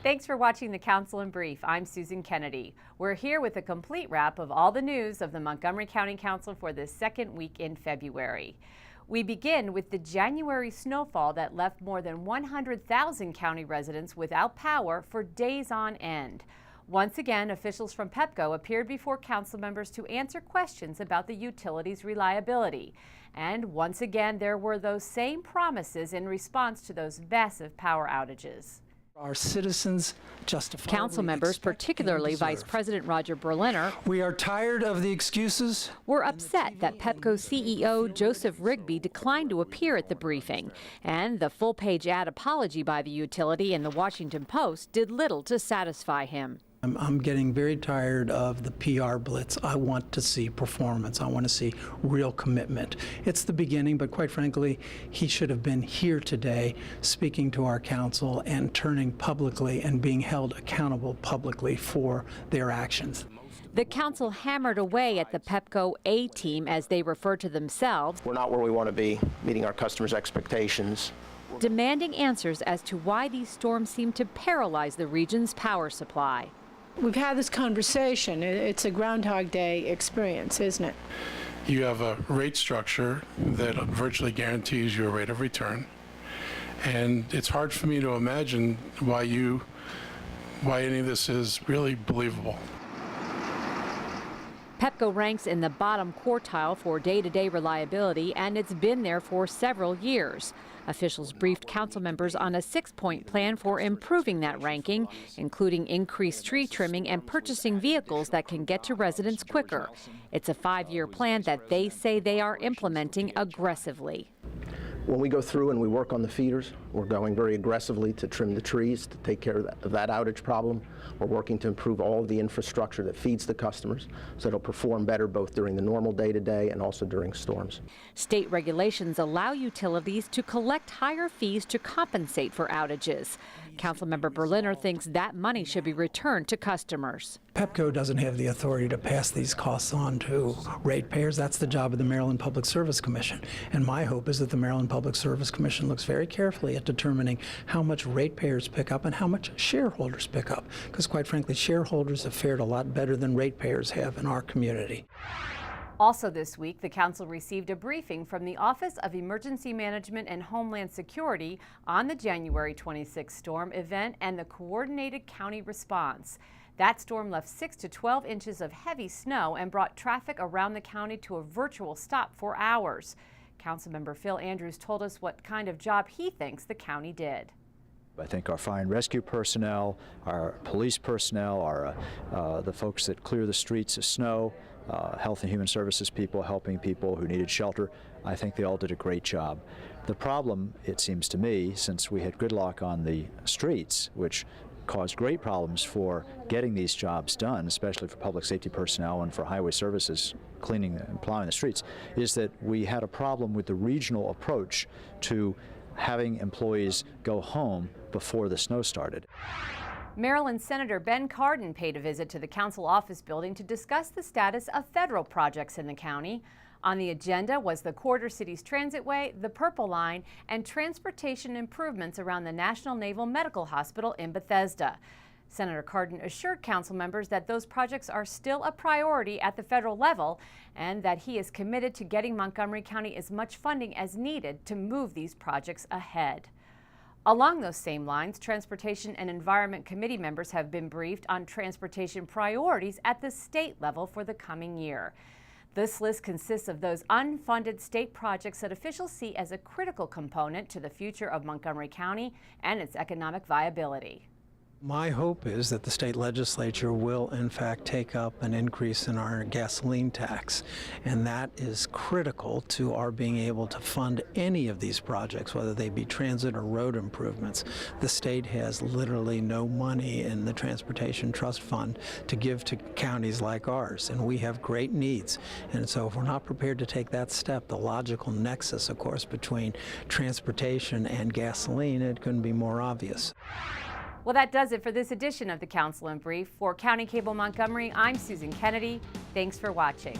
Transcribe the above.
Thanks for watching the Council in Brief. I'm Susan Kennedy. We're here with a complete wrap of all the news of the Montgomery County Council for the second week in February. We begin with the January snowfall that left more than 100,000 county residents without power for days on end. Once again, officials from PEPCO appeared before council members to answer questions about the utility's reliability. And once again, there were those same promises in response to those massive power outages. Our citizens justify. Council members, particularly Vice President Roger Berliner, we are tired of the excuses. Were upset that PEPCO CEO Joseph Rigby declined to appear at the briefing, and the full-page ad apology by the utility in the Washington Post did little to satisfy him. I'm getting very tired of the PR blitz. I want to see performance. I want to see real commitment. It's the beginning, but quite frankly, he should have been here today speaking to our council and turning publicly and being held accountable publicly for their actions. The council hammered away at the PEPCO A-team, as they refer to themselves. We're not where we want to be, meeting our customers' expectations. Demanding answers as to why these storms seem to paralyze the region's power supply. We've had this conversation. It's a Groundhog Day experience, isn't it? You have a rate structure that virtually guarantees you a rate of return. And it's hard for me to imagine why any of this is really believable. PEPCO ranks in the bottom quartile for day-to-day reliability, and it's been there for several years. Officials briefed council members on a 6-point plan for improving that ranking, including increased tree trimming and purchasing vehicles that can get to residents quicker. It's a 5-year plan that they say they are implementing aggressively. When we go through and we work on the feeders, we're going very aggressively to trim the trees to take care of that outage problem. We're working to improve all of the infrastructure that feeds the customers so it'll perform better both during the normal day-to-day and also during storms. State regulations allow utilities to collect higher fees to compensate for outages. Councilmember Berliner thinks that money should be returned to customers. PEPCO doesn't have the authority to pass these costs on to ratepayers. That's the job of the Maryland Public Service Commission. And my hope is that the Maryland Public Service Commission looks very carefully at determining how much ratepayers pick up and how much shareholders pick up. Because quite frankly, shareholders have fared a lot better than ratepayers have in our community. Also this week, the council received a briefing from the Office of Emergency Management and Homeland Security on the January 26 storm event and the coordinated county response. That storm left 6 to 12 inches of heavy snow and brought traffic around the county to a virtual stop for hours. Councilmember Phil Andrews told us what kind of job he thinks the county did. I think our fire and rescue personnel, our police personnel, the folks that clear the streets of snow, health and human services people helping people who needed shelter, I think they all did a great job. The problem, it seems to me, since we had gridlock on the streets, which caused great problems for getting these jobs done, especially for public safety personnel and for highway services cleaning and plowing the streets, is that we had a problem with the regional approach to having employees go home before the snow started. Maryland Senator Ben Cardin paid a visit to the council office building to discuss the status of federal projects in the county. On the agenda was the Quarter Cities Transitway, the Purple Line, and transportation improvements around the National Naval Medical Hospital in Bethesda. Senator Cardin assured council members that those projects are still a priority at the federal level and that he is committed to getting Montgomery County as much funding as needed to move these projects ahead. Along those same lines, Transportation and Environment Committee members have been briefed on transportation priorities at the state level for the coming year. This list consists of those unfunded state projects that officials see as a critical component to the future of Montgomery County and its economic viability. My hope is that the state legislature will, in fact, take up an increase in our gasoline tax, and that is critical to our being able to fund any of these projects, whether they be transit or road improvements. The state has literally no money in the Transportation Trust Fund to give to counties like ours, and we have great needs. And so if we're not prepared to take that step, the logical nexus, of course, between transportation and gasoline, it couldn't be more obvious. Well, that does it for this edition of the Council in Brief. For County Cable Montgomery, I'm Susan Kennedy. Thanks for watching.